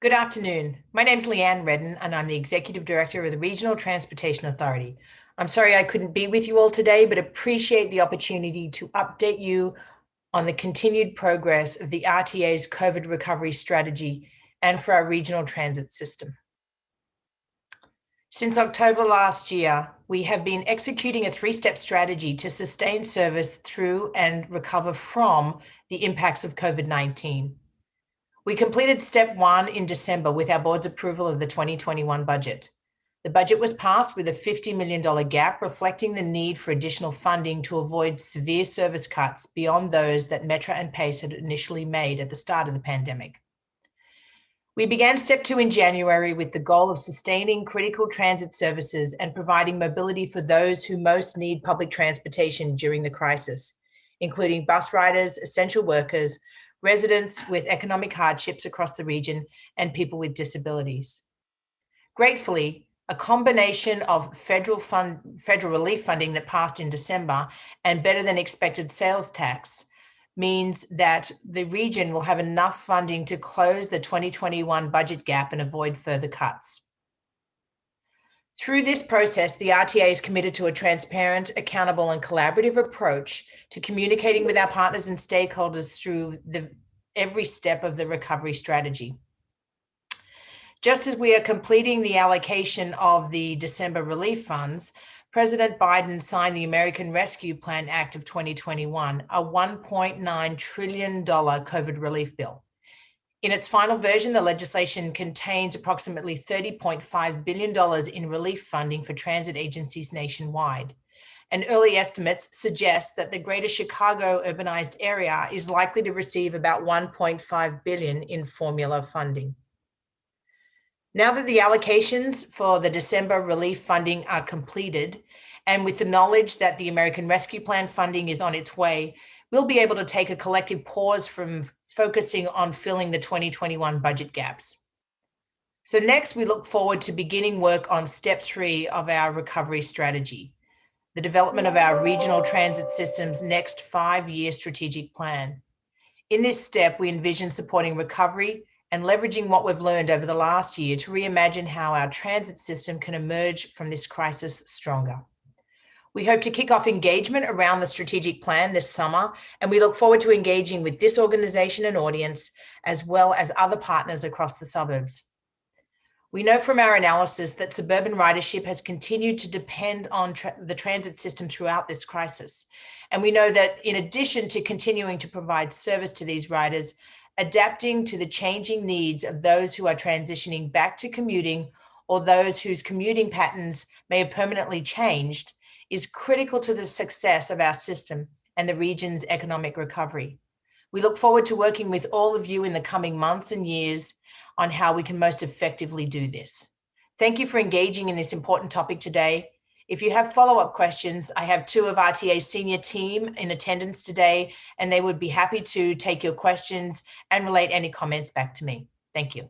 Good afternoon. My name's Leanne Redden, and I'm the Executive Director of the Regional Transportation Authority. I'm sorry I couldn't be with you all today, but appreciate the opportunity to update you on the continued progress of the RTA's COVID recovery strategy and for our regional transit system. Since October last year, we have been executing a three-step strategy to sustain service through and recover from the impacts of COVID-19. We completed step one in December with our board's approval of the 2021 budget. The budget was passed with a $50 million gap, reflecting the need for additional funding to avoid severe service cuts beyond those that Metra and Pace had initially made at the start of the pandemic. We began step two in January with the goal of sustaining critical transit services and providing mobility for those who most need public transportation during the crisis, including bus riders, essential workers, residents with economic hardships across the region, and people with disabilities. Gratefully, a combination of federal relief funding that passed in December and better than expected sales tax means that the region will have enough funding to close the 2021 budget gap and avoid further cuts. Through this process, the RTA is committed to a transparent, accountable, and collaborative approach to communicating with our partners and stakeholders through every step of the recovery strategy. Just as we are completing the allocation of the December relief funds, President Biden signed the American Rescue Plan Act of 2021, a $1.9 trillion COVID relief bill. In its final version, the legislation contains approximately $30.5 billion in relief funding for transit agencies nationwide. And early estimates suggest that the greater Chicago urbanized area is likely to receive about $1.5 billion in formula funding. Now that the allocations for the December relief funding are completed, and with the knowledge that the American Rescue Plan funding is on its way, we'll be able to take a collective pause from focusing on filling the 2021 budget gaps. So next, we look forward to beginning work on step three of our recovery strategy, the development of our regional transit system's next 5-year strategic plan. In this step, we envision supporting recovery and leveraging what we've learned over the last year to reimagine how our transit system can emerge from this crisis stronger. We hope to kick off engagement around the strategic plan this summer, and we look forward to engaging with this organization and audience, as well as other partners across the suburbs. We know from our analysis that suburban ridership has continued to depend on the transit system throughout this crisis. And we know that in addition to continuing to provide service to these riders, adapting to the changing needs of those who are transitioning back to commuting or those whose commuting patterns may have permanently changed is critical to the success of our system and the region's economic recovery. We look forward to working with all of you in the coming months and years on how we can most effectively do this. Thank you for engaging in this important topic today. If you have follow-up questions, I have two of RTA's senior team in attendance today, and they would be happy to take your questions and relate any comments back to me. Thank you.